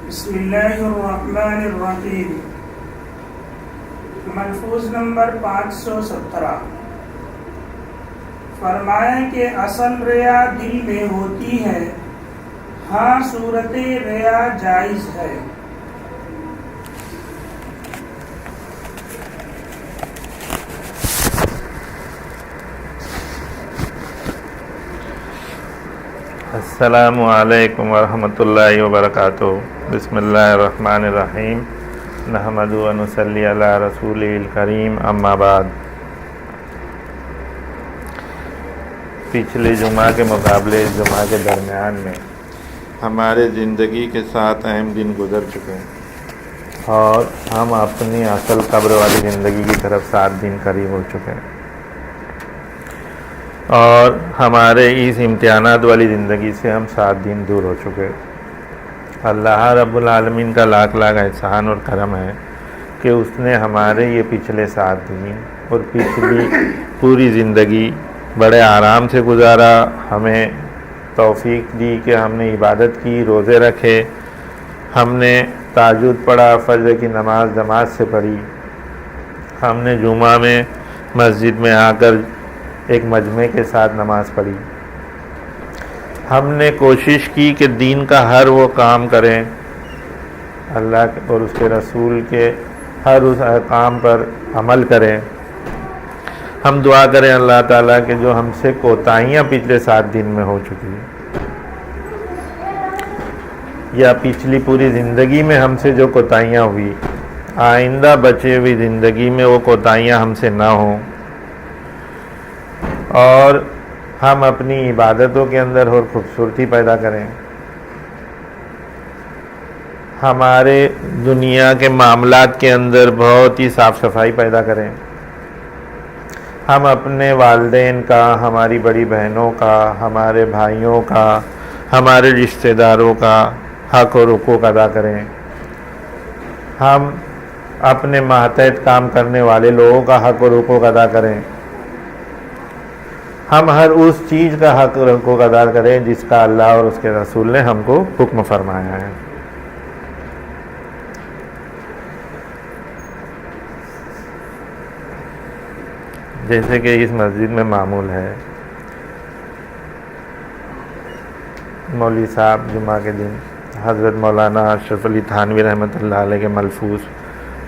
بسم اللہ الرحمن الرحیم۔ ملفوظ نمبر 517۔ فرمائیں کہ اصل ریا دل میں ہوتی ہے، ہاں صورت ریا جائز ہے۔ السلام علیکم ورحمۃ اللہ وبرکاتہ۔ بسم اللہ الرحمن الرحیم، نحمد و نصلی علی رسول الکریم، اما بعد۔ پچھلے جمعہ کے مقابلے اس جمعہ کے درمیان میں ہمارے زندگی کے 7 اہم دن گزر چکے ہیں اور ہم اپنی اصل قبر والی زندگی کی طرف 7 دن قریب ہو چکے ہیں، اور ہمارے اس امتحانات والی زندگی سے ہم 7 دن دور ہو چکے۔ اللہ رب العالمین کا لاکھ لاکھ احسان اور کرم ہے کہ اس نے ہمارے یہ پچھلے 7 دن اور پچھلی پوری زندگی بڑے آرام سے گزارا، ہمیں توفیق دی کہ ہم نے عبادت کی، روزے رکھے، ہم نے تہجد پڑھا، فجر کی نماز جماعت سے پڑھی، ہم نے جمعہ میں مسجد میں آ کر ایک مجمع کے ساتھ نماز پڑھی، ہم نے کوشش کی کہ دین کا ہر وہ کام کریں، اللہ اور اس کے رسول کے ہر اس احکام پر عمل کریں۔ ہم دعا کریں اللہ تعالیٰ کہ جو ہم سے کوتاہیاں پچھلے 7 دن میں ہو چکی یا پچھلی پوری زندگی میں ہم سے جو کوتاہیاں ہوئی، آئندہ بچے ہوئی زندگی میں وہ کوتاہیاں ہم سے نہ ہوں، اور ہم اپنی عبادتوں کے اندر اور خوبصورتی پیدا کریں، ہمارے دنیا کے معاملات کے اندر بہت ہی صاف صفائی پیدا کریں، ہم اپنے والدین کا، ہماری بڑی بہنوں کا، ہمارے بھائیوں کا، ہمارے رشتہ داروں کا حق اور حقوق ادا کریں، ہم اپنے ماتحت کام کرنے والے لوگوں کا حق اور حقوق ادا کریں، ہم ہر اس چیز کا حق اور حقوق ادا کریں جس کا اللہ اور اس کے رسول نے ہم کو حکم فرمایا ہے۔ جیسے کہ اس مسجد میں معمول ہے، مولوی صاحب جمعہ کے دن حضرت مولانا اشرف علی تھانوی رحمۃ اللہ علیہ کے ملفوظ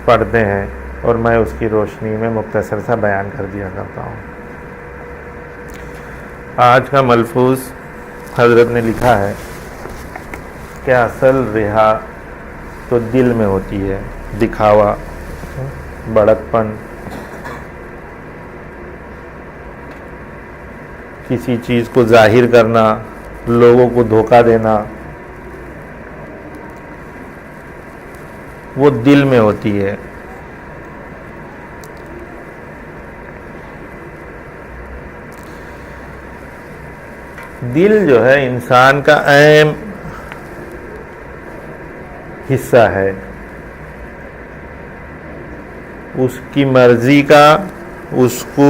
پڑھتے ہیں، اور میں اس کی روشنی میں مختصر سا بیان کر دیا کرتا ہوں۔ آج کا ملفوظ حضرت نے لکھا ہے کہ اصل رہا تو دل میں ہوتی ہے، دکھاوا، بڑکپن، کسی چیز کو ظاہر کرنا، لوگوں کو دھوکہ دینا، وہ دل میں ہوتی ہے۔ دل جو ہے انسان کا اہم حصہ ہے، اس کی مرضی کا اس کو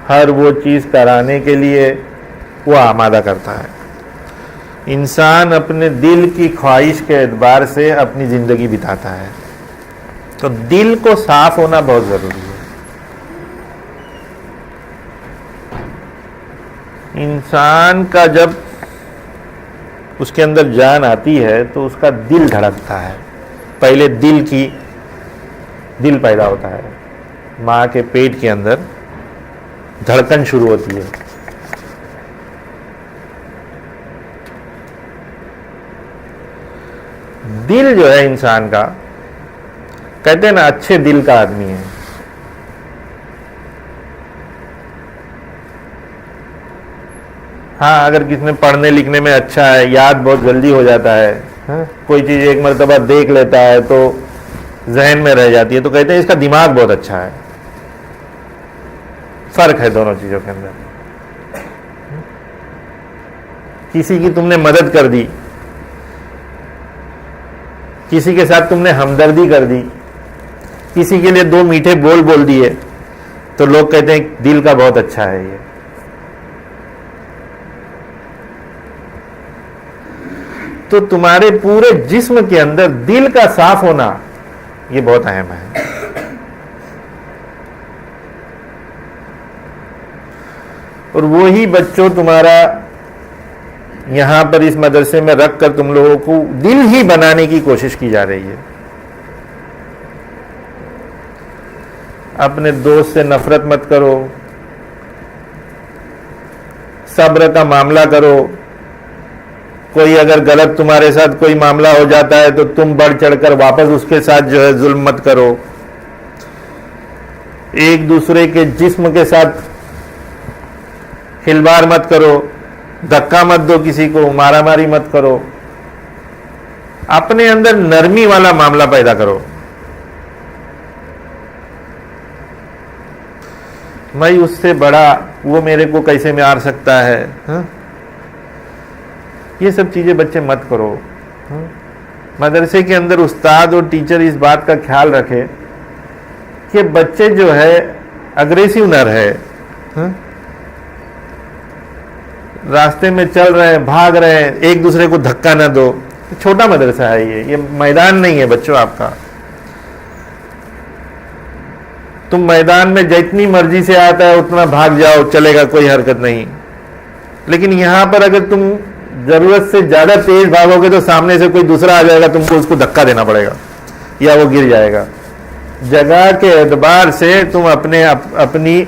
ہر وہ چیز کرانے کے لیے وہ آمادہ کرتا ہے۔ انسان اپنے دل کی خواہش کے اعتبار سے اپنی زندگی بتاتا ہے، تو دل کو صاف ہونا بہت ضروری ہے۔ انسان کا جب اس کے اندر جان آتی ہے تو اس کا دل دھڑکتا ہے، پہلے دل پیدا ہوتا ہے، ماں کے پیٹ کے اندر دھڑکن شروع ہوتی ہے، دل جو ہے انسان کا، کہتے ہیں نا اچھے دل کا آدمی ہے، ہاں اگر کسی نے پڑھنے لکھنے میں اچھا ہے، یاد بہت جلدی ہو جاتا ہے، کوئی چیز ایک مرتبہ دیکھ لیتا ہے تو ذہن میں رہ جاتی ہے، تو کہتے ہیں اس کا دماغ بہت اچھا ہے۔ فرق ہے دونوں چیزوں کے اندر۔ کسی کی تم نے مدد کر دی، کسی کے ساتھ تم نے ہمدردی کر دی، کسی کے لیے 2 میٹھے بول دیے، تو لوگ کہتے ہیں دل کا بہت اچھا ہے یہ۔ تو تمہارے پورے جسم کے اندر دل کا صاف ہونا یہ بہت اہم ہے. اور وہی بچوں تمہارا یہاں پر اس مدرسے میں رکھ کر تم لوگوں کو دل ہی بنانے کی کوشش کی جا رہی ہے. اپنے دوست سے نفرت مت کرو، صبر کا معاملہ کرو. کوئی اگر غلط تمہارے ساتھ کوئی معاملہ ہو جاتا ہے تو تم بڑھ چڑھ کر واپس اس کے ساتھ جو ہے ظلم مت کرو. ایک دوسرے کے جسم کے ساتھ کھلواڑ مت کرو، دھکا مت دو کسی کو، مارا ماری مت کرو. اپنے اندر نرمی والا معاملہ پیدا کرو. میں اس سے بڑا وہ میرے کو کیسے مار سکتا ہے، یہ سب چیزیں بچے مت کرو. مدرسے کے اندر استاد اور ٹیچر اس بات کا خیال رکھے کہ بچے جو ہے اگریسو نہ رہے. راستے میں چل رہے ہیں، بھاگ رہے ہیں، ایک دوسرے کو دھکا نہ دو. چھوٹا مدرسہ ہے یہ میدان نہیں ہے بچوں آپ کا. تم میدان میں جتنی مرضی سے آتا ہے اتنا بھاگ جاؤ، چلے گا، کوئی حرکت نہیں. لیکن یہاں پر اگر تم ضرورت سے زیادہ تیز بھاگو گے تو سامنے سے کوئی دوسرا آ جائے گا، تم کو اس کو دھکا دینا پڑے گا یا وہ گر جائے گا. جگہ کے اعتبار سے تم اپنی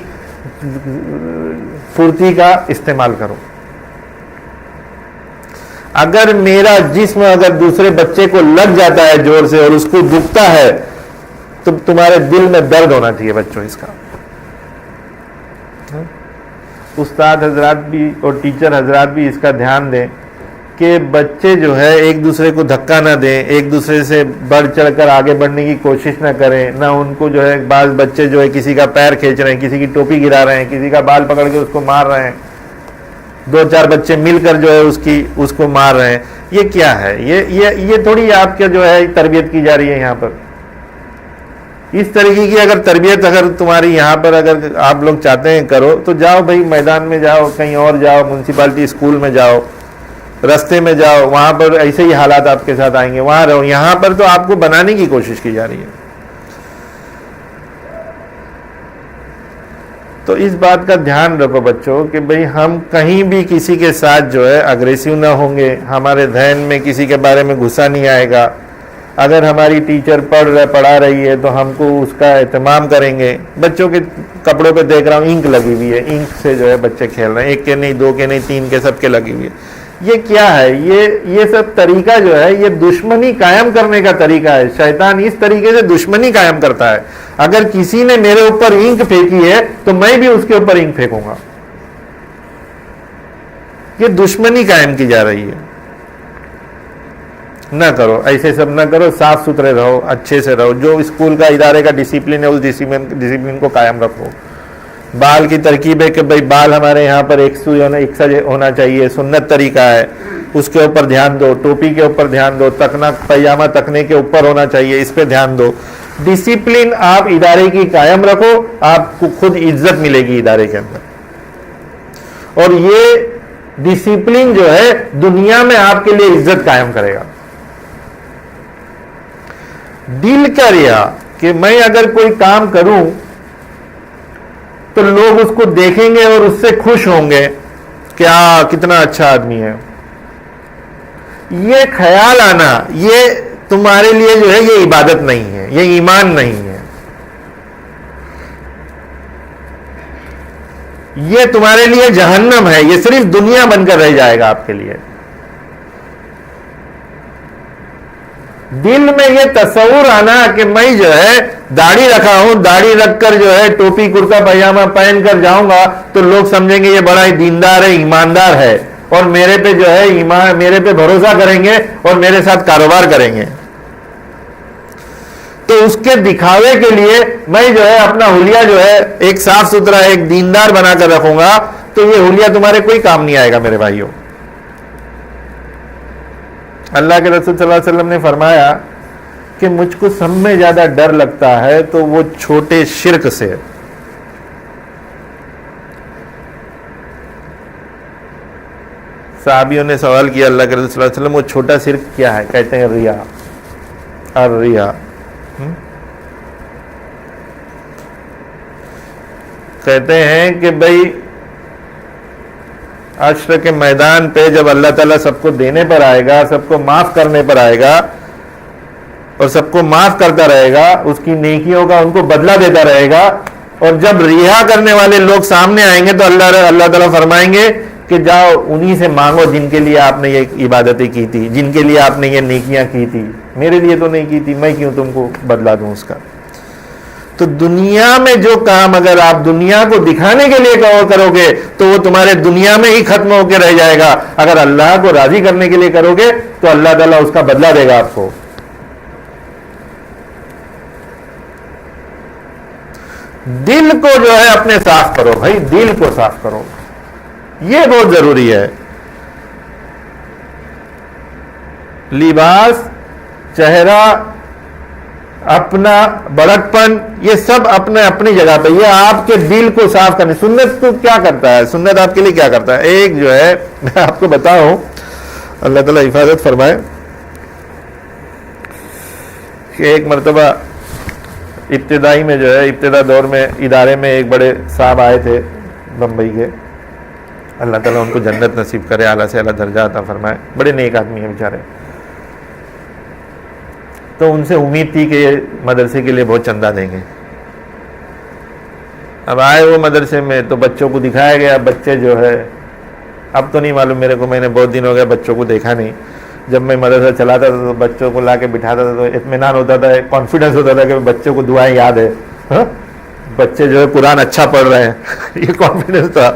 پھرتی کا استعمال کرو. اگر میرا جسم اگر دوسرے بچے کو لگ جاتا ہے زور سے اور اس کو دکھتا ہے تو تمہارے دل میں درد ہونا چاہیے بچوں اس کا. استاد حضرات بھی اور ٹیچر حضرات بھی اس کا دھیان دیں کہ بچے جو ہے ایک دوسرے کو دھکا نہ دیں، ایک دوسرے سے بڑھ چڑھ کر آگے بڑھنے کی کوشش نہ کریں. نہ ان کو جو ہے بعض بچے جو ہے کسی کا پیر کھینچ رہے ہیں، کسی کی ٹوپی گرا رہے ہیں، کسی کا بال پکڑ کے اس کو مار رہے ہیں، 2-4 بچے مل کر جو ہے اس کو مار رہے ہیں. یہ کیا ہے؟ یہ تھوڑی آپ کے جو ہے تربیت کی جا رہی ہے یہاں پر. اس طریقے کی اگر تربیت اگر تمہاری یہاں پر اگر آپ لوگ چاہتے ہیں کرو تو جاؤ بھائی، میدان میں جاؤ، کہیں اور جاؤ، میونسپلٹی اسکول میں جاؤ، رستے میں جاؤ، وہاں پر ایسے ہی حالات آپ کے ساتھ آئیں گے، وہاں رہو. یہاں پر تو آپ کو بنانے کی کوشش کی جا رہی ہے. تو اس بات کا دھیان رکھو بچوں کہ بھئی ہم کہیں بھی کسی کے ساتھ جو ہے اگریسو نہ ہوں گے. ہمارے ذہن میں کسی کے بارے میں غصہ نہیں آئے گا. اگر ہماری ٹیچر پڑھا رہی ہے تو ہم کو اس کا اہتمام کریں گے. بچوں کے کپڑوں پہ دیکھ رہا ہوں انک لگی ہوئی ہے، انک سے جو ہے بچے کھیل رہے ہیں، 1 کے نہیں، 2 کے نہیں، 3 کے، سب کے لگی ہوئی ہے. یہ کیا ہے؟ یہ سب طریقہ جو ہے یہ دشمنی قائم کرنے کا طریقہ ہے. شیطان اس طریقے سے دشمنی قائم کرتا ہے. اگر کسی نے میرے اوپر انک پھینکی ہے تو میں بھی اس کے اوپر انک پھینکوں گا. یہ دشمنی قائم کی جا رہی ہے. نہ کرو، ایسے سب نہ کرو. صاف ستھرے رہو، اچھے سے رہو. جو اسکول کا ادارے کا ڈسپلن ہے اس ڈسپلن کو قائم رکھو. بال کی ترکیب ہے کہ بھائی بال ہمارے یہاں پر ایک ہونا چاہیے، سنت طریقہ ہے، اس کے اوپر دھیان دو. ٹوپی کے اوپر دھیان دو. تکنا پیجامہ تکنے کے اوپر ہونا چاہیے، اس پہ دھیان دو. ڈسپلن آپ ادارے کی قائم رکھو، آپ کو خود عزت ملے گی ادارے کے اندر. اور یہ ڈسپلن جو ہے دنیا میں آپ کے لیے عزت قائم کرے گا. دل کا ریا کہ میں اگر کوئی کام کروں تو لوگ اس کو دیکھیں گے اور اس سے خوش ہوں گے، کیا کتنا اچھا آدمی ہے. یہ خیال آنا یہ تمہارے لیے جو ہے یہ عبادت نہیں ہے، یہ ایمان نہیں ہے. یہ تمہارے لیے جہنم ہے. یہ صرف دنیا بن کر رہ جائے گا آپ کے لیے. دل میں یہ تصور آنا کہ میں جو ہے داڑھی رکھا ہوں، داڑھی رکھ کر جو ہے ٹوپی کرتا پاجامہ پہن کر جاؤں گا تو لوگ سمجھیں گے یہ بڑا ہی دیندار ہے، ایماندار ہے، اور میرے پہ جو ہے میرے پہ بھروسہ کریں گے اور میرے ساتھ کاروبار کریں گے. تو اس کے دکھاوے کے لیے میں جو ہے اپنا حلیہ جو ہے ایک صاف ستھرا ایک دیندار بنا کر رکھوں گا تو یہ حلیہ تمہارے کوئی کام نہیں آئے گا میرے بھائیوں. اللہ کے رسول صلی اللہ علیہ وسلم نے فرمایا کہ مجھ کو سب میں زیادہ ڈر لگتا ہے تو وہ چھوٹے شرک سے. صحابیوں نے سوال کیا اللہ کے رسول صلی اللہ علیہ وسلم وہ چھوٹا شرک کیا ہے؟ کہتے ہیں ریا، الریا۔ کہتے ہیں کہ بھائی حشر کے میدان پہ جب اللہ تعالیٰ سب کو دینے پر آئے گا، سب کو معاف کرنے پر آئے گا اور سب کو معاف کرتا رہے گا، اس کی نیکیوں کا ان کو بدلہ دیتا رہے گا، اور جب ریا کرنے والے لوگ سامنے آئیں گے تو اللہ تعالیٰ فرمائیں گے کہ جاؤ انہی سے مانگو جن کے لیے آپ نے یہ عبادتیں کی تھی، جن کے لیے آپ نے یہ نیکیاں کی تھی، میرے لیے تو نہیں کی تھی، میں کیوں تم کو بدلہ دوں اس کا۔ تو دنیا میں جو کام اگر آپ دنیا کو دکھانے کے لیے کرو گے تو وہ تمہارے دنیا میں ہی ختم ہو کے رہ جائے گا، اگر اللہ کو راضی کرنے کے لیے کرو گے تو اللہ تعالیٰ اس کا بدلہ دے گا آپ کو۔ دل کو جو ہے اپنے صاف کرو بھائی، دل کو صاف کرو، یہ بہت ضروری ہے۔ لباس، چہرہ، اپنا بڑکپن، یہ سب اپنی جگہ پہ، یہ آپ کے دل کو صاف کرنے۔ سنت کو کیا کرتا ہے؟ سنت آپ کے لیے کیا کرتا ہے؟ ایک جو ہے میں آپ کو بتاؤں، اللہ تعالیٰ حفاظت فرمائے، کہ ایک مرتبہ ابتدائی میں جو ہے ابتدا دور میں ادارے میں ایک بڑے صاحب آئے تھے بمبئی کے، اللہ تعالیٰ ان کو جنت نصیب کرے، اعلیٰ سے اعلیٰ درجہ عطا فرمائے، بڑے نیک آدمی ہیں بیچارے۔ تو ان سے امید تھی کہ یہ مدرسے کے لیے بہت چندہ دیں گے۔ اب آئے وہ مدرسے میں تو بچوں کو دکھایا گیا، بچے جو ہے اب تو نہیں معلوم میرے کو، میں نے بہت دن ہو گیا بچوں کو دیکھا نہیں، جب میں مدرسہ چلاتا تھا تو بچوں کو لا کے بٹھاتا تھا تو اطمینان ہوتا تھا، کانفیڈنس ہوتا تھا کہ بچوں کو دعائیں یاد ہے، بچے جو ہے قرآن اچھا پڑھ رہے ہیں، یہ کانفیڈنس تھا۔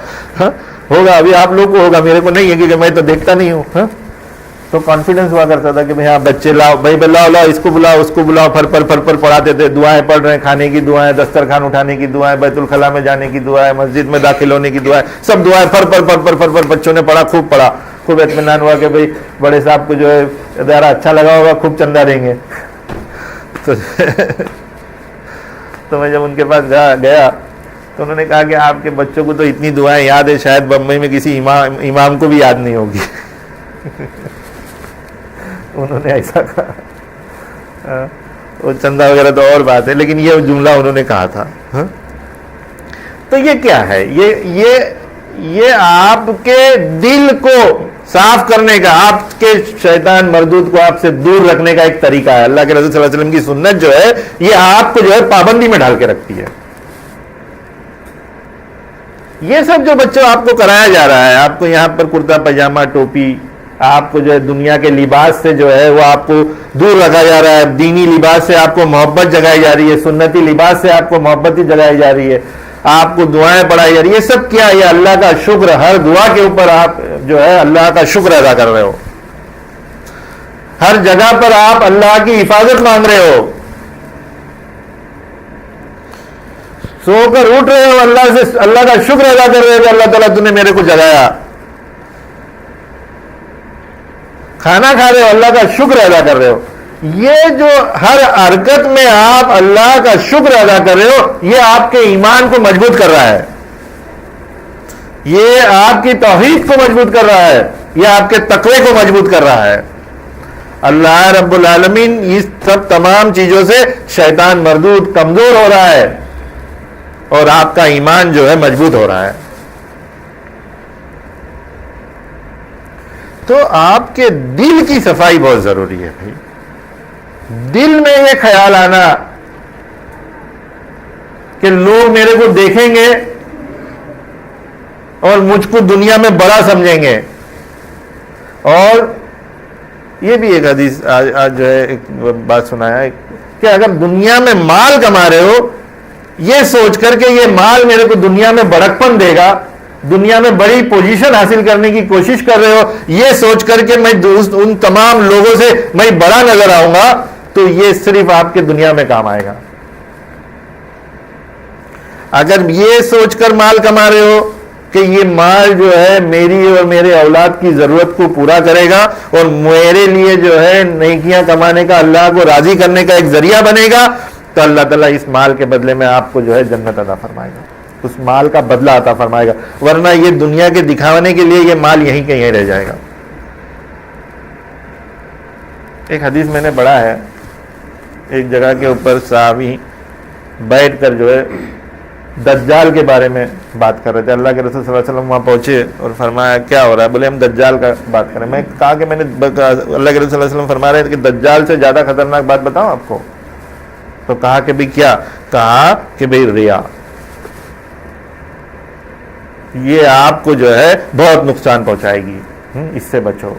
ہوگا ابھی آپ لوگ کو ہوگا، میرے کو نہیں ہے کیونکہ میں تو دیکھتا نہیں ہوں، تو کانفیڈنس ہوا کرتا تھا کہ بھائی ہاں بچے لاؤ، بھائی لاؤ، اس کو بلاؤ، اس کو بلاؤ، پھر پڑھاتے تھے، دعائیں پڑھ رہے ہیں، کھانے کی دعائیں، دسترخوان اٹھانے کی دعائیں، بیت الخلاء میں جانے کی دعائیں، مسجد میں داخل ہونے کی دعائیں، سب دعائیں پھر بچوں نے پڑھا، خوب اطمینان ہوا کہ بھائی بڑے صاحب کو جو ہے ادارہ اچھا لگا ہوگا، خوب چندہ دیں گے۔ تو میں جب ان کے پاس گیا تو انہوں نے کہا کہ آپ کے بچوں کو تو اتنی دعائیں یاد ہے، شاید بمبئی میں کسی امام کو بھی یاد نہیں ہوگی۔ انہوں نے ایسا کہا، وہ چندہ وغیرہ تو اور بات ہے، لیکن یہ جملہ انہوں نے کہا تھا۔ تو یہ کیا ہے؟ یہ آپ کے دل کو صاف کرنے کا، آپ کے شیطان مردود کو آپ سے دور رکھنے کا ایک طریقہ ہے۔ اللہ کے رسول صلی اللہ علیہ وسلم کی سنت جو ہے یہ آپ کو جو ہے پابندی میں ڈال کے رکھتی ہے۔ یہ سب جو بچوں آپ کو کرایا جا رہا ہے، آپ کو یہاں پر کرتا پاجامہ، ٹوپی، آپ کو جو ہے دنیا کے لباس سے جو ہے وہ آپ کو دور رکھا جا رہا ہے، دینی لباس سے آپ کو محبت جگائی جا رہی ہے، سنتی لباس سے آپ کو محبت ہی جگائی جا رہی ہے، آپ کو دعائیں پڑھائی جا رہی ہے، یہ سب کیا؟ یہ اللہ کا شکر، ہر دعا کے اوپر آپ جو ہے اللہ کا شکر ادا کر رہے ہو، ہر جگہ پر آپ اللہ کی حفاظت مانگ رہے ہو، سو کر اٹھ رہے ہو اللہ کا شکر ادا کر رہے ہو کہ اللہ تعالیٰ تو نے میرے کو جگایا، کھانا کھا رہے ہو اللہ کا شکر ادا کر رہے ہو۔ یہ جو ہر حرکت میں آپ اللہ کا شکر ادا کر رہے ہو، یہ آپ کے ایمان کو مضبوط کر رہا ہے، یہ آپ کی توحید کو مضبوط کر رہا ہے، یہ آپ کے تقوی کو مضبوط کر رہا ہے۔ اللہ رب العالمین اس سب تمام چیزوں سے شیطان مردود کمزور ہو رہا ہے اور آپ کا ایمان جو ہے مضبوط ہو رہا ہے۔ تو آپ کے دل کی صفائی بہت ضروری ہے بھائی، دل میں یہ خیال آنا کہ لوگ میرے کو دیکھیں گے اور مجھ کو دنیا میں بڑا سمجھیں گے۔ اور یہ بھی ایک حدیث آج جو ہے ایک بات سنایا کہ اگر دنیا میں مال کما رہے ہو یہ سوچ کر کہ یہ مال میرے کو دنیا میں بڑکپن دے گا، دنیا میں بڑی پوزیشن حاصل کرنے کی کوشش کر رہے ہو، یہ سوچ کر کہ میں ان تمام لوگوں سے میں بڑا نظر آؤں گا، تو یہ صرف آپ کے دنیا میں کام آئے گا۔ اگر یہ سوچ کر مال کما رہے ہو کہ یہ مال جو ہے میری اور میرے اولاد کی ضرورت کو پورا کرے گا اور میرے لیے جو ہے نیکیاں کمانے کا، اللہ کو راضی کرنے کا ایک ذریعہ بنے گا، تو اللہ تعالیٰ اس مال کے بدلے میں آپ کو جو ہے جنت عطا فرمائے گا۔ اس مال کا بدلہ عطا فرمائے گا، ورنہ یہ دنیا کے دکھانے کے لیے یہ مال یہیں کہیں رہ جائے گا۔ ایک حدیث میں نے پڑھا ہے، ایک جگہ کے اوپر صحابی بیٹھ کر جو ہے دجال کے بارے میں بات کر رہے تھے۔ اللہ کے رسول صلی اللہ علیہ وسلم وہاں پہنچے اور فرمایا کیا ہو رہا ہے؟ بولے ہم دجال کا بات کر رہے ہیں۔ میں کہا کہ میں نے اللہ کے رسول صلی اللہ علیہ وسلم فرما رہے ہیں کہ دجال سے زیادہ خطرناک بات بتاؤں آپ کو؟ تو کہا کہ بھئی کیا؟ کہا کہ بھئی ریا، یہ آپ کو جو ہے بہت نقصان پہنچائے گی، اس سے بچو۔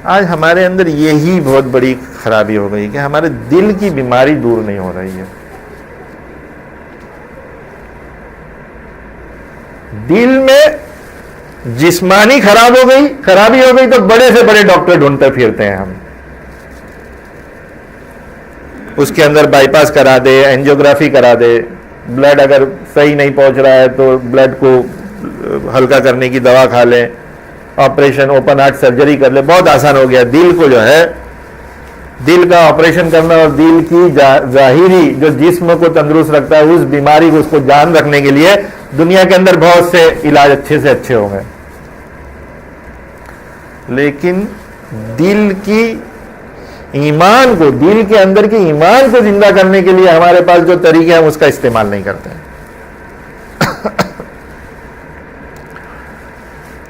آج ہمارے اندر یہی بہت بڑی خرابی ہو گئی کہ ہمارے دل کی بیماری دور نہیں ہو رہی ہے۔ دل میں جسمانی خرابی ہو گئی تو بڑے سے بڑے ڈاکٹر ڈھونڈتے پھرتے ہیں ہم، اس کے اندر بائی پاس کرا دے، اینجیوگرافی کرا دے، بلڈ اگر صحیح نہیں پہنچ رہا ہے تو بلڈ کو ہلکا کرنے کی دوا کھا لیں، آپریشن اوپن ہارٹ سرجری کر لے، بہت آسان ہو گیا۔ دل کو جو ہے دل کا آپریشن کرنا اور دل کی ظاہری جو جسم کو تندرست رکھتا ہے اس بیماری کو، اس کو جان رکھنے کے لیے دنیا کے اندر بہت سے علاج اچھے سے اچھے ہوں گے، لیکن دل کی ایمان کو، دل کے اندر کی ایمان کو زندہ کرنے کے لیے ہمارے پاس جو طریقے ہیں اس کا استعمال نہیں کرتے ہیں۔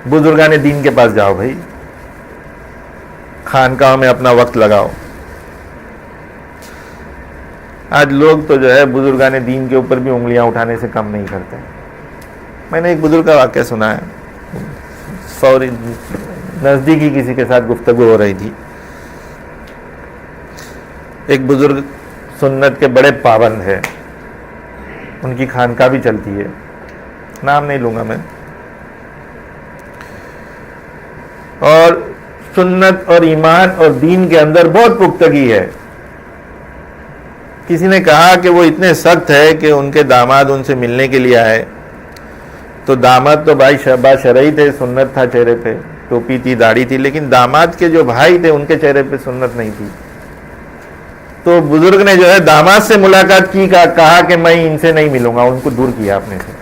بزرگان دین کے پاس جاؤ بھائی، خانقاہوں میں اپنا وقت لگاؤ۔ آج لوگ تو جو ہے بزرگان دین کے اوپر بھی انگلیاں اٹھانے سے کم نہیں کرتے۔ میں نے ایک بزرگ کا واقعہ سنا ہے، فوری نزدیکی کسی کے ساتھ گفتگو ہو رہی تھی، ایک بزرگ سنت کے بڑے پابند ہے، ان کی خانقاہ بھی چلتی ہے، نام نہیں لوں گا میں، اور سنت اور ایمان اور دین کے اندر بہت پختگی ہے۔ کسی نے کہا کہ وہ اتنے سخت ہے کہ ان کے داماد ان سے ملنے کے لیے آئے، تو داماد تو بھائی شرعی تھے، سنت تھا چہرے پہ، ٹوپی تھی، داڑھی تھی، لیکن داماد کے جو بھائی تھے ان کے چہرے پہ سنت نہیں تھی۔ تو بزرگ نے جو ہے داماد سے ملاقات کی، کہا کہ میں ان سے نہیں ملوں گا، ان کو دور کیا اپنے سے۔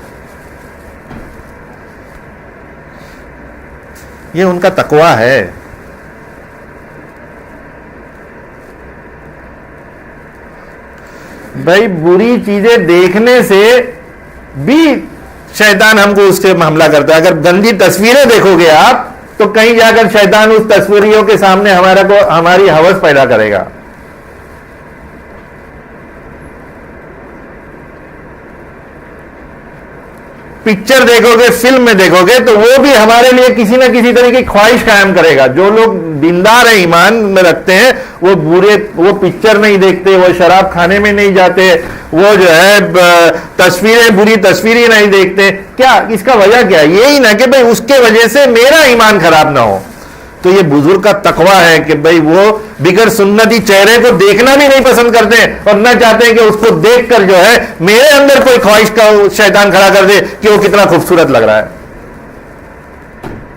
یہ ان کا تقویٰ ہے۔ بھائی بری چیزیں دیکھنے سے بھی شیطان ہم کو اس سے حملہ کرتا ہے۔ اگر گندی تصویریں دیکھو گے آپ تو کہیں جا کر شیطان اس تصویریوں کے سامنے ہماری ہوس پیدا کرے گا۔ پکچر دیکھو گے، فلم میں دیکھو گے تو وہ بھی ہمارے لیے کسی نہ کسی طرح کی خواہش قائم کرے گا۔ جو لوگ دیندار ہیں، ایمان میں رکھتے ہیں، وہ پکچر نہیں دیکھتے، وہ شراب کھانے میں نہیں جاتے، وہ جو ہے بری تصویریں نہیں دیکھتے۔ کیا اس کا وجہ کیا ہے؟ یہی نہ کہ بھئی اس کے وجہ سے میرا ایمان خراب نہ ہو۔ تو یہ بزرگ کا تقویٰ ہے کہ بھئی وہ بغیر سنتی چہرے کو دیکھنا بھی نہیں پسند کرتے اور نہ چاہتے ہیں کہ اس کو دیکھ کر جو ہے میرے اندر کوئی خواہش کا شیطان کھڑا کر دے کہ وہ کتنا خوبصورت لگ رہا ہے۔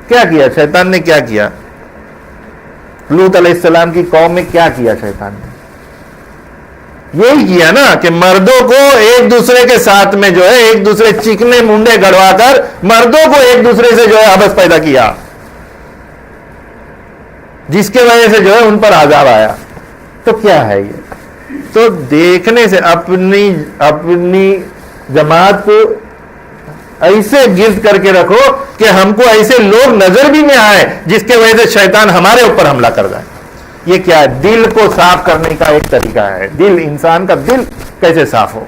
کیا کیا شیطان نے؟ کیا کیا لوط علیہ السلام کی قوم میں؟ کیا کیا شیطان نے؟ یہی کیا نا کہ مردوں کو ایک دوسرے کے ساتھ میں جو ہے ایک دوسرے چکنے منڈے گڑوا کر مردوں کو ایک دوسرے سے جو ہے حبس پیدا کیا، جس کے وجہ سے جو ہے ان پر عذاب آیا۔ تو کیا ہے یہ؟ تو دیکھنے سے اپنی جماعت کو ایسے گرد کر کے رکھو کہ ہم کو ایسے لوگ نظر بھی میں آئے جس کے وجہ سے شیطان ہمارے اوپر حملہ کر جائے۔ یہ کیا ہے؟ دل کو صاف کرنے کا ایک طریقہ ہے۔ دل، انسان کا دل کیسے صاف ہو؟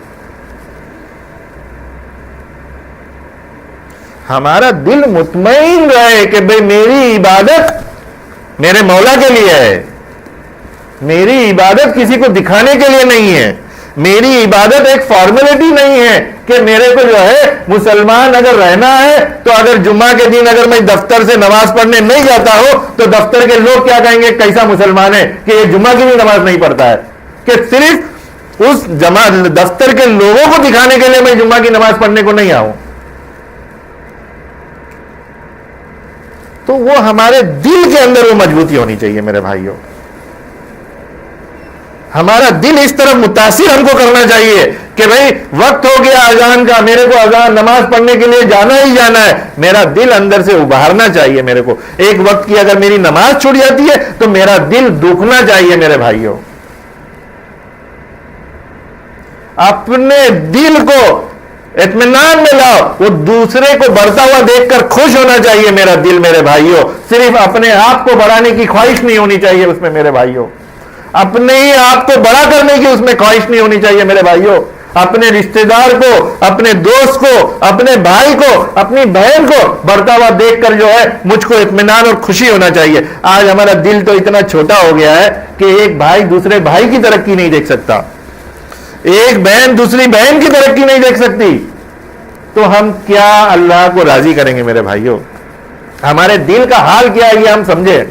ہمارا دل مطمئن رہے کہ بھئی میری عبادت میرے مولا کے لیے ہے، میری عبادت کسی کو دکھانے کے لیے نہیں ہے، میری عبادت ایک فارمیلٹی نہیں ہے کہ میرے کو جو ہے مسلمان اگر رہنا ہے تو اگر جمعہ کے دن اگر میں دفتر سے نماز پڑھنے نہیں جاتا ہوں تو دفتر کے لوگ کیا کہیں گے کیسا مسلمان ہے کہ یہ جمعہ کی بھی نماز نہیں پڑھتا ہے، کہ صرف اس دفتر کے لوگوں کو دکھانے کے لیے میں جمعہ کی نماز پڑھنے کو نہیں آؤں۔ تو وہ ہمارے دل کے اندر وہ مضبوطی ہونی چاہیے میرے بھائیوں۔ ہمارا دل اس طرف متاثر ہم کو کرنا چاہیے کہ بھائی وقت ہو گیا اذان کا، میرے کو اذان نماز پڑھنے کے لیے جانا ہی جانا ہے. میرا دل اندر سے ابھارنا چاہیے. میرے کو ایک وقت کی اگر میری نماز چھوٹ جاتی ہے تو میرا دل دکھنا چاہیے. میرے بھائیوں، اپنے دل کو اطمینان میں لاؤ. وہ دوسرے کو بڑھتا ہوا دیکھ کر خوش ہونا چاہیے میرا دل. میرے بھائیوں، صرف اپنے آپ کو بڑھانے کی خواہش نہیں ہونی چاہیے اس میں. میرے بھائیوں، اپنے ہی آپ کو بڑا کرنے کی اس میں خواہش نہیں ہونی چاہیے. میرے بھائیوں، اپنے رشتہ دار کو، اپنے دوست کو، اپنے بھائی کو، اپنی بہن کو بڑھتا ہوا دیکھ کر جو ہے مجھ کو اطمینان اور خوشی ہونا چاہیے. آج ہمارا دل تو اتنا چھوٹا ہو گیا ہے کہ ایک بھائی دوسرے بھائی کی ترقی نہیں دیکھ سکتا، ایک بہن دوسری بہن کی ترقی نہیں دیکھ سکتی. تو ہم کیا اللہ کو راضی کریں گے؟ میرے بھائیوں، ہمارے دل کا حال کیا ہے یہ ہم سمجھے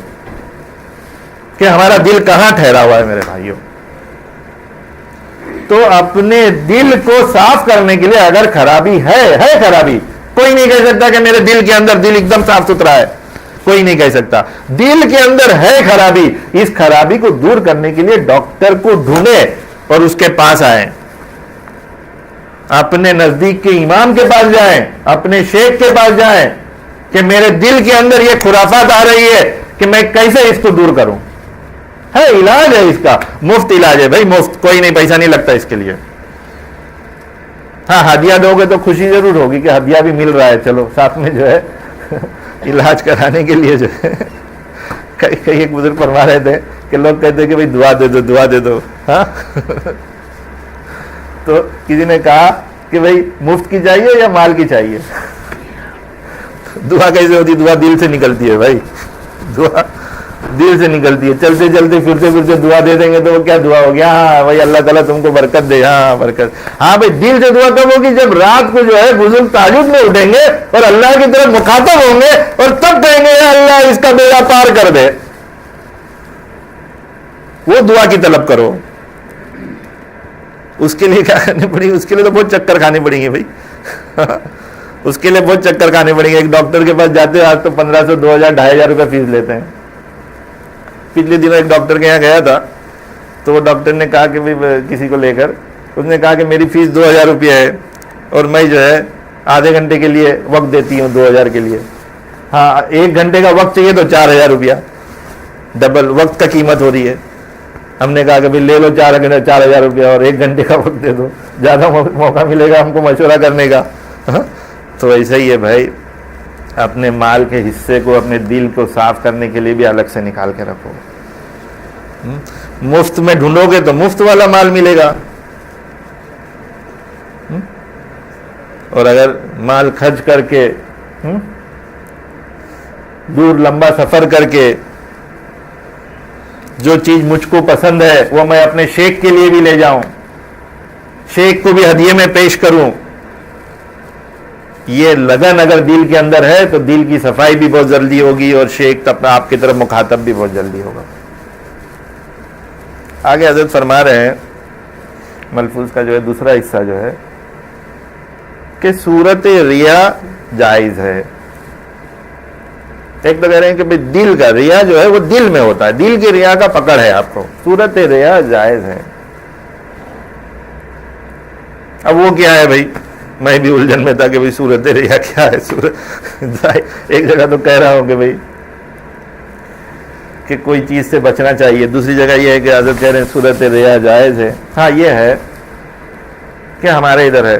کہ ہمارا دل کہاں ٹھہرا ہوا ہے. میرے بھائیوں، تو اپنے دل کو صاف کرنے کے لیے اگر خرابی ہے خرابی، کوئی نہیں کہہ سکتا کہ میرے دل کے اندر دل ایک دم صاف ستھرا ہے. کوئی نہیں کہہ سکتا. دل کے اندر ہے خرابی. اس خرابی کو دور کرنے کے لیے ڈاکٹر کو ڈھونڈے اور اس کے پاس آئیں. اپنے نزدیک کے امام کے پاس جائیں، اپنے شیخ کے پاس جائیں کہ میرے دل کے اندر یہ خرافات آ رہی ہے کہ میں کیسے اس کو دور کروں. ہے علاج ہے اس کا، مفت علاج ہے بھائی، مفت، کوئی نہیں، پیسہ نہیں لگتا اس کے لیے. ہاں ہدیہ دو گے تو خوشی ضرور ہوگی کہ ہدیہ بھی مل رہا ہے، چلو ساتھ میں جو ہے علاج کرانے کے لیے جو ہے. کئی ایک بزرگ فرما رہے تھے کہ لوگ کہتے کہ بھائی دعا دے دو، دعا دے دو. ہاں تو کسی نے کہا کہ بھائی مفت کی چاہیے یا مال کی چاہیے؟ دعا کیسے ہوتی؟ دعا دل سے نکلتی ہے بھائی، دعا دل سے نکلتی ہے. چلتے چلتے پھرتے پھرتے دعا دے دیں گے تو وہ کیا دعا ہو گیا؟ ہاں بھائی اللہ تعالیٰ تم کو برکت دے. ہاں برکت. ہاں بھائی دل سے دعا کب ہوگی؟ جب رات کو جو ہے بزرگ تہجد میں اٹھیں گے اور اللہ کی طرف مخاطب ہوں گے اور تب کہیں گے اللہ اس کا بیڑا پار کر دے. وہ دعا کی طلب کرو. اس کے لیے کیا کرنی پڑے گی؟ اس کے لیے تو بہت چکر کھانے پڑیں گے بھائی. اس کے لیے بہت چکر کھانے پڑیں گے. ایک ڈاکٹر کے پاس جاتے ہیں آج تو 1500 2000 2500 روپے فیس لیتے ہیں. پچھلے دنوں ایک ڈاکٹر کے یہاں گیا تھا تو وہ ڈاکٹر نے کہا کہ کسی کو لے کر اس نے کہا کہ میری فیس 2000 روپیہ ہے اور میں جو ہے آدھے گھنٹے کے لیے وقت دیتی ہوں 2000 کے لیے. ہاں 1 گھنٹے کا وقت چاہیے تو 4000 روپیہ، ڈبل وقت کا قیمت ہو رہی ہے. ہم نے کہا کہ بھائی لے لو 4000 روپیہ اور 1 گھنٹے کا وقت دے دو، زیادہ موقع ملے گا ہم کو مشورہ کرنے کا. تو ایسا ہی ہے بھائی، اپنے مال کے حصے کو اپنے دل کو صاف کرنے کے لیے بھی الگ سے نکال کے رکھو. مفت میں ڈھونڈو گے تو مفت والا مال ملے گا، اور اگر مال خرچ کر کے دور لمبا سفر کر کے جو چیز مجھ کو پسند ہے وہ میں اپنے شیخ کے لیے بھی لے جاؤں، شیخ کو بھی ہدیے میں پیش کروں، یہ لگن اگر دل کے اندر ہے تو دل کی صفائی بھی بہت جلدی ہوگی اور شیخ آپ کی طرف مخاطب بھی بہت جلدی ہوگا. آگے حضرت فرما رہے ہیں ملفوظ کا جو ہے دوسرا حصہ جو ہے کہ صورت ریا جائز ہے. ایک تو کہہ رہے ہیں کہ بھئی دل کا ریا جو ہے وہ دل میں ہوتا ہے، دل کی ریا کا پکڑ ہے آپ کو، صورت ریا جائز ہے. اب وہ کیا ہے بھائی؟ میں بھی الجھن میں تھا کہ بھئی صورت ریا کیا ہے. ایک جگہ تو کہہ رہا ہوں کہ بھئی کہ کوئی چیز سے بچنا چاہیے، دوسری جگہ یہ ہے کہ حضرت کہہ رہے ہیں صورت ریا جائز ہے. ہاں یہ ہے کہ ہمارے ادھر ہے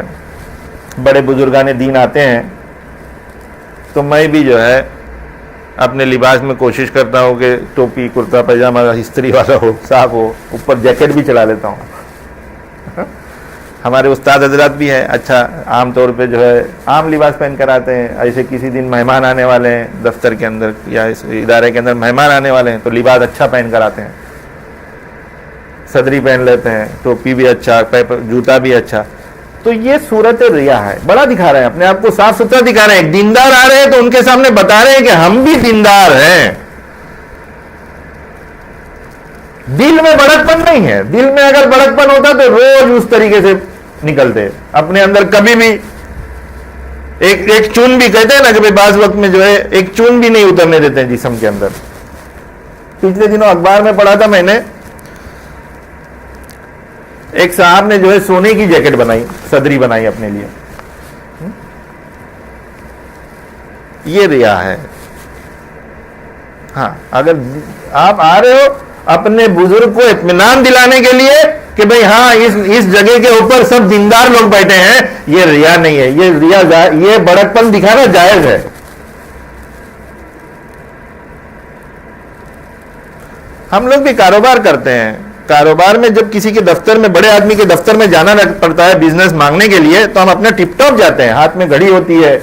بڑے بزرگان دین آتے ہیں تو میں بھی جو ہے اپنے لباس میں کوشش کرتا ہوں کہ ٹوپی کرتا پاجامہ استری والا ہو، صاف ہو، اوپر جیکٹ بھی چلا لیتا ہوں. ہمارے استاد حضرات بھی ہیں، اچھا عام طور پہ جو ہے عام لباس پہن کر آتے ہیں. ایسے کسی دن مہمان آنے والے ہیں دفتر کے اندر یا اس ادارے کے اندر مہمان آنے والے ہیں تو لباس اچھا پہن کر آتے ہیں، صدری پہن لیتے ہیں، ٹوپی بھی اچھا، جوتا بھی اچھا. تو یہ صورت ریا ہے، بڑا دکھا رہے ہیں اپنے آپ کو، صاف ستھرا دکھا رہے ہیں. ایک دیندار آ رہے ہیں تو ان کے سامنے بتا رہے ہیں کہ ہم بھی دیندار ہیں. دل میں بڑکپن نہیں ہے. دل میں اگر بڑکپن ہوتا تو روز اس طریقے سے نکلتے. اپنے اندر کبھی بھی ایک چون بھی کہتے ہیں نا کہ بعض وقت میں جو ہے ایک چون بھی نہیں اترنے دیتے ہیں جسم کے اندر. پچھلے دنوں اخبار میں پڑھا تھا میں نے ایک صاحب نے جو ہے سونے کی جیکٹ بنائی، صدری بنائی اپنے لیے، یہ ریا ہے۔ ہاں اگر آپ آ رہے ہو اپنے بزرگ کو اطمینان دلانے کے لیے کہ بھئی ہاں اس جگہ کے اوپر سب دیندار لوگ بیٹھے ہیں، یہ ریا نہیں ہے، یہ ریا، یہ بڑک پن دکھانا جائز ہے۔ ہم لوگ بھی کاروبار کرتے ہیں، کاروبار میں جب کسی کے دفتر میں، بڑے آدمی کے دفتر میں جانا پڑتا ہے بزنس مانگنے کے لیے، تو ہم اپنا ٹپ ٹاپ جاتے ہیں، ہاتھ میں گھڑی ہوتی ہے،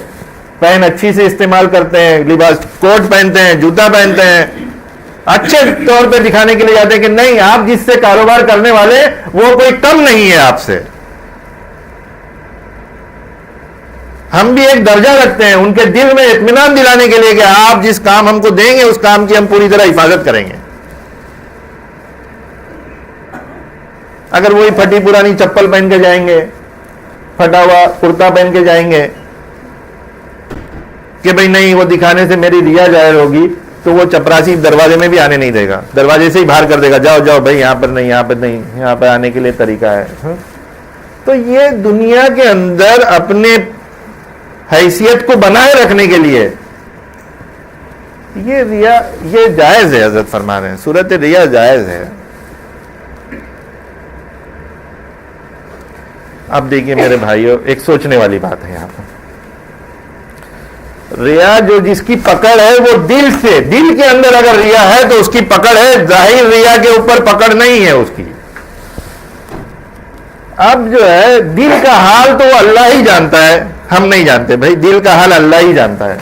پین اچھی سے استعمال کرتے ہیں، لباس کوٹ پہنتے ہیں، جوتا پہنتے ہیں، اچھے طور پہ دکھانے کے لیے جاتے ہیں کہ نہیں آپ جس سے کاروبار کرنے والے وہ کوئی کم نہیں ہے آپ سے۔ ہم بھی ایک درجہ رکھتے ہیں ان کے دل میں اطمینان دلانے کے لیے کہ آپ جس کام ہم کو دیں گے اس کام کی ہم پوری طرح حفاظت کریں گے۔ اگر وہی پھٹی پرانی چپل پہن کے جائیں گے، پھٹا ہوا کرتا پہن کے جائیں گے کہ بھئی نہیں وہ دکھانے سے میری ریا ظاہر ہوگی، تو وہ چپراسی دروازے میں بھی آنے نہیں دے گا، دروازے سے ہی باہر کر دے گا، جاؤ جاؤ بھائی یہاں پر نہیں، یہاں پر نہیں، یہاں پر آنے کے لیے طریقہ ہے۔ تو یہ دنیا کے اندر اپنے حیثیت کو بنائے رکھنے کے لیے یہ ریا، یہ جائز ہے، حضرت فرما رہے ہیں صورت ریا جائز ہے۔ اب دیکھیے میرے بھائیوں، ایک سوچنے والی بات ہے یہاں پر، ریا جو جس کی پکڑ ہے وہ دل سے، دل کے اندر اگر ریا ہے تو اس کی پکڑ ہے، ظاہر ریا کے اوپر پکڑ نہیں ہے اس کی۔ اب جو ہے دل کا حال تو وہ اللہ ہی جانتا ہے، ہم نہیں جانتے بھائی، دل کا حال اللہ ہی جانتا ہے،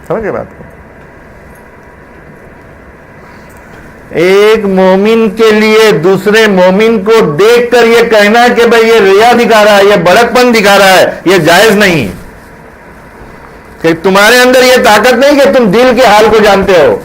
سمجھے بات کو؟ ایک مومن کے لیے دوسرے مومن کو دیکھ کر یہ کہنا کہ بھائی یہ ریا دکھا رہا ہے، یہ بڑک پن دکھا رہا ہے، یہ جائز نہیں کہ تمہارے اندر یہ طاقت نہیں کہ تم دل کے حال کو جانتے ہو۔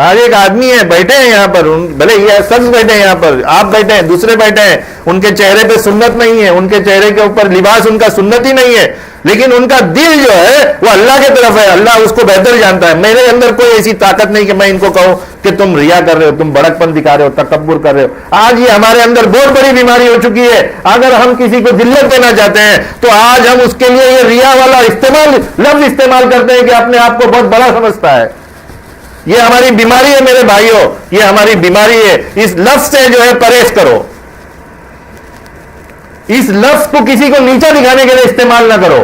آج ایک آدمی ہے بیٹھے ہیں یہاں پر، بھلے یہ شخص بیٹھے ہیں یہاں پر، آپ بیٹھے ہیں، دوسرے بیٹھے ہیں، ان کے چہرے پہ سنت نہیں ہے، ان کے چہرے کے اوپر لباس ان کا سنت ہی نہیں ہے، لیکن ان کا دل جو ہے وہ اللہ کی طرف ہے، اللہ اس کو بہتر جانتا ہے۔ میرے اندر کوئی ایسی طاقت نہیں کہ میں ان کو کہوں کہ تم ریا کر رہے ہو، تم بڑک پن دکھا رہے ہو، تکبر کر رہے ہو۔ آج یہ ہمارے اندر بہت بڑی بیماری ہو چکی ہے، اگر ہم کسی کو ذلت دینا چاہتے ہیں تو آج ہم اس کے لیے یہ ریا والا لفظ استعمال کرتے ہیں کہ اپنے آپ کو بہت بڑا سمجھتا ہے۔ یہ ہماری بیماری ہے میرے بھائیوں، یہ ہماری بیماری ہے۔ اس لفظ سے جو ہے پرہیز کرو، اس لفظ کو کسی کو نیچا دکھانے کے لیے استعمال نہ کرو۔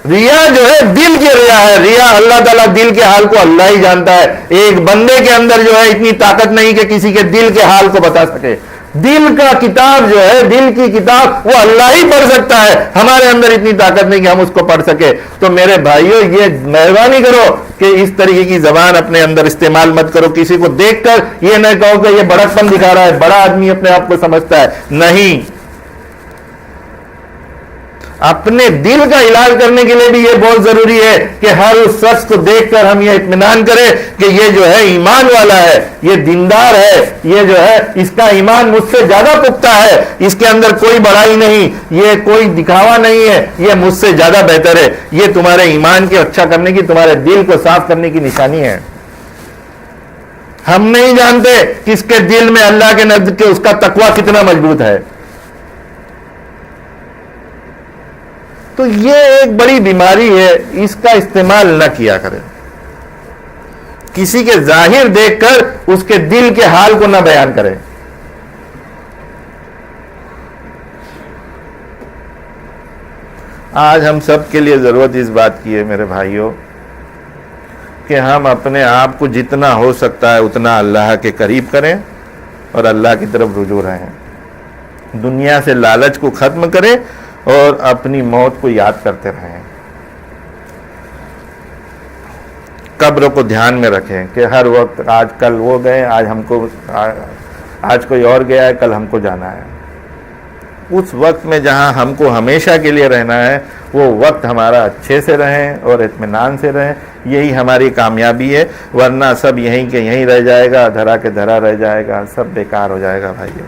ریا جو ہے دل کی ریا ہے، ریا اللہ تعالیٰ دل کے حال کو اللہ ہی جانتا ہے۔ ایک بندے کے اندر جو ہے اتنی طاقت نہیں کہ کسی کے دل کے حال کو بتا سکے۔ دل کا کتاب جو ہے، دل کی کتاب وہ اللہ ہی پڑھ سکتا ہے، ہمارے اندر اتنی طاقت نہیں کہ ہم اس کو پڑھ سکے۔ تو میرے بھائیوں یہ مہربانی کرو کہ اس طریقے کی زبان اپنے اندر استعمال مت کرو، کسی کو دیکھ کر یہ نہ کہو کہ یہ بڑک پن دکھا رہا ہے، بڑا آدمی اپنے آپ کو سمجھتا ہے، نہیں۔ اپنے دل کا علاج کرنے کے لیے بھی یہ بہت ضروری ہے کہ ہر اس شخص کو دیکھ کر ہم یہ اطمینان کریں کہ یہ جو ہے ایمان والا ہے، یہ دیندار ہے، یہ جو ہے اس کا ایمان مجھ سے زیادہ پختہ ہے، اس کے اندر کوئی بڑائی نہیں، یہ کوئی دکھاوا نہیں ہے، یہ مجھ سے زیادہ بہتر ہے۔ یہ تمہارے ایمان کے اچھا کرنے کی، تمہارے دل کو صاف کرنے کی نشانی ہے۔ ہم نہیں جانتے کس کے دل میں اللہ کے نزد کے اس کا تقوی کتنا مضبوط ہے۔ تو یہ ایک بڑی بیماری ہے، اس کا استعمال نہ کیا کرے۔ کسی کے ظاہر دیکھ کر اس کے دل کے حال کو نہ بیان کرے۔ آج ہم سب کے لیے ضرورت اس بات کی ہے میرے بھائیوں کہ ہم اپنے آپ کو جتنا ہو سکتا ہے اتنا اللہ کے قریب کریں اور اللہ کی طرف رجوع رہیں۔ دنیا سے لالچ کو ختم کریں اور اپنی موت کو یاد کرتے رہیں۔ قبر کو دھیان میں رکھیں کہ ہر وقت آج کل وہ گئے، آج کوئی اور گیا ہے، کل ہم کو جانا ہے۔ اس وقت میں جہاں ہم کو ہمیشہ کے لیے رہنا ہے وہ وقت ہمارا اچھے سے رہیں اور اطمینان سے رہیں، یہی ہماری کامیابی ہے۔ ورنہ سب یہیں کے یہیں رہ جائے گا، دھرا کے دھرا رہ جائے گا، سب بیکار ہو جائے گا بھائیو۔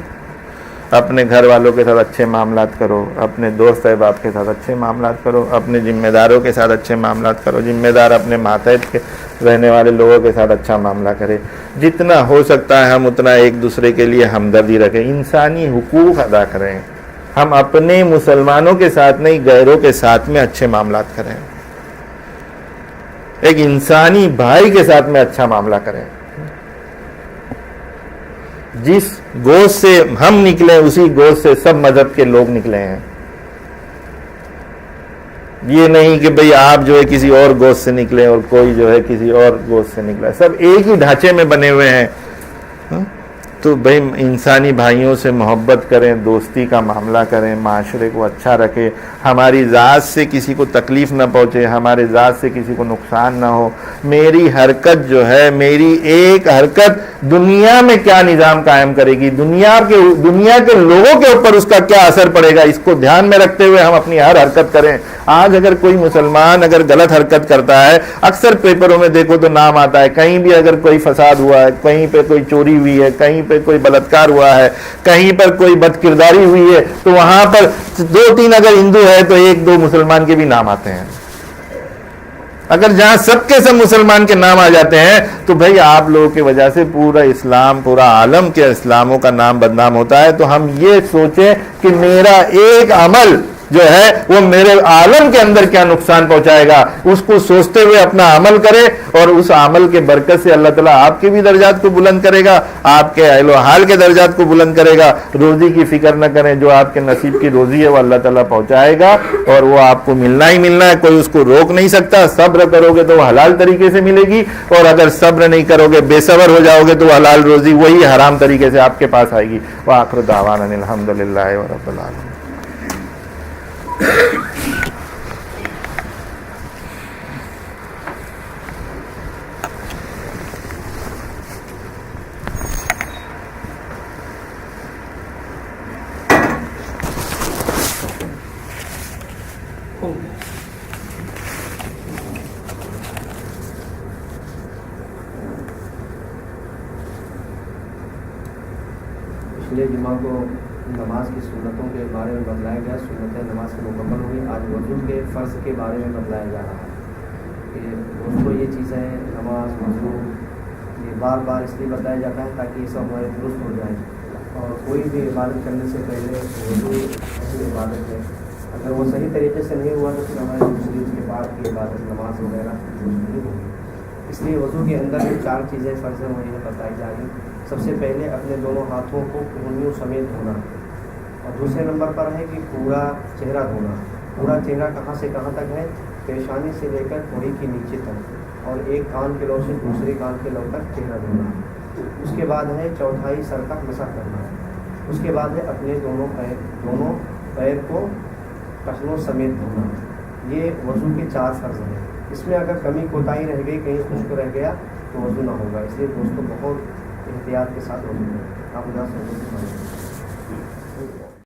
اپنے گھر والوں کے ساتھ اچھے معاملات کرو، اپنے دوست احباب کے ساتھ اچھے معاملات کرو، اپنے ذمہ داروں کے ساتھ اچھے معاملات کرو، ذمہ دار اپنے ماتحت کے رہنے والے لوگوں کے ساتھ اچھا معاملہ کرے، جتنا ہو سکتا ہے ہم اتنا ایک دوسرے کے لیے ہمدردی رکھیں، انسانی حقوق ادا کریں، ہم اپنے مسلمانوں کے ساتھ نہیں غیروں کے ساتھ میں اچھے معاملات کریں، ایک انسانی بھائی کے ساتھ میں اچھا معاملہ کریں، جس گوشت سے ہم نکلے اسی گوشت سے سب مذہب کے لوگ نکلے ہیں، یہ نہیں کہ بھئی آپ جو ہے کسی اور گوشت سے نکلے اور کوئی جو ہے کسی اور گوشت سے نکلا، سب ایک ہی ڈھانچے میں بنے ہوئے ہیں، تو بھئی انسانی بھائیوں سے محبت کریں، دوستی کا معاملہ کریں، معاشرے کو اچھا رکھیں، ہماری ذات سے کسی کو تکلیف نہ پہنچے، ہمارے ذات سے کسی کو نقصان نہ ہو، میری حرکت جو ہے، میری ایک حرکت دنیا میں کیا نظام قائم کرے گی، دنیا کے لوگوں کے اوپر اس کا کیا اثر پڑے گا، اس کو دھیان میں رکھتے ہوئے ہم اپنی ہر حرکت کریں۔ آج اگر کوئی مسلمان اگر غلط حرکت کرتا ہے، اکثر پیپروں میں دیکھو تو نام آتا ہے، کہیں بھی اگر کوئی فساد ہوا ہے، کہیں پہ کوئی چوری ہوئی ہے، کہیں پہ کوئی بلاತ್ಕಾರ ہوا ہے، کہیں پر کوئی بد کرداری ہوئی ہے، تو وہاں پر 2-3 اگر ہندو ہے تو 1-2 مسلمان کے بھی نام آتے ہیں۔ اگر جہاں سب کے سب مسلمان کے نام آ جاتے ہیں تو بھئی آپ لوگوں کی وجہ سے پورا اسلام، پورا عالم کے اسلاموں کا نام بدنام ہوتا ہے۔ تو ہم یہ سوچیں کہ میرا ایک عمل جو ہے وہ میرے عالم کے اندر کیا نقصان پہنچائے گا، اس کو سوچتے ہوئے اپنا عمل کرے، اور اس عمل کے برکت سے اللہ تعالیٰ آپ کے بھی درجات کو بلند کرے گا، آپ کے اہل و حال کے درجات کو بلند کرے گا۔ روزی کی فکر نہ کریں، جو آپ کے نصیب کی روزی ہے وہ اللہ تعالیٰ پہنچائے گا، اور وہ آپ کو ملنا ہی ملنا ہے، کوئی اس کو روک نہیں سکتا۔ صبر کرو گے تو وہ حلال طریقے سے ملے گی، اور اگر صبر نہیں کرو گے، بے صبر ہو جاؤ گے تو حلال روزی وہی حرام طریقے سے آپ کے پاس آئے گی۔ وآخر دعوانا الحمدللہ رب العالمین۔ پچھلے جمعہ کو نماز کی سنتوں کے بارے میں بتلایا گیا، سنتیں نماز کی مکمل ہوئی۔ آج وضو کے فرض کے بارے میں بتلایا جا رہا ہے کہ وضو یہ چیزیں نماز وضو یہ بار بار اس لیے بتایا جاتا ہے تاکہ یہ سب ہمارے درست ہو جائے، اور کوئی بھی عبادت کرنے سے پہلے وضو ایسی عبادت ہے، اگر وہ صحیح طریقے سے نہیں ہوا تو پھر ہمارے دوسری اس کے بعد کی عبادت نماز وغیرہ نہیں ہوگی۔ اس لیے وضو کے اندر جو 4 چیزیں فرض ہیں وہ یہ بتائی جا رہی ہیں۔ سب سے پہلے اپنے دونوں ہاتھوں کو انگلیوں سمیت دھونا، اور دوسرے نمبر پر ہے کہ پورا چہرہ دھونا۔ پورا چہرہ کہاں سے کہاں تک ہے؟ پیشانی سے لے کر تھوڑی کی نیچے تک، اور ایک کان کے لو سے دوسرے کان کے لو تک چہرہ دھونا۔ اس کے بعد ہے چوتھائی سر کا مسح کرنا۔ اس کے بعد ہے اپنے دونوں پیر کو ٹخنوں سمیت دھونا۔ یہ وضو کے 4 فرض ہیں۔ اس میں اگر کمی کوتاہی رہ گئی، کہیں خشک رہ گیا تو وضو نہ ہوگا۔ اس لیے دوستوں بہت احتیاط کے ساتھ وضو کریں۔ آپ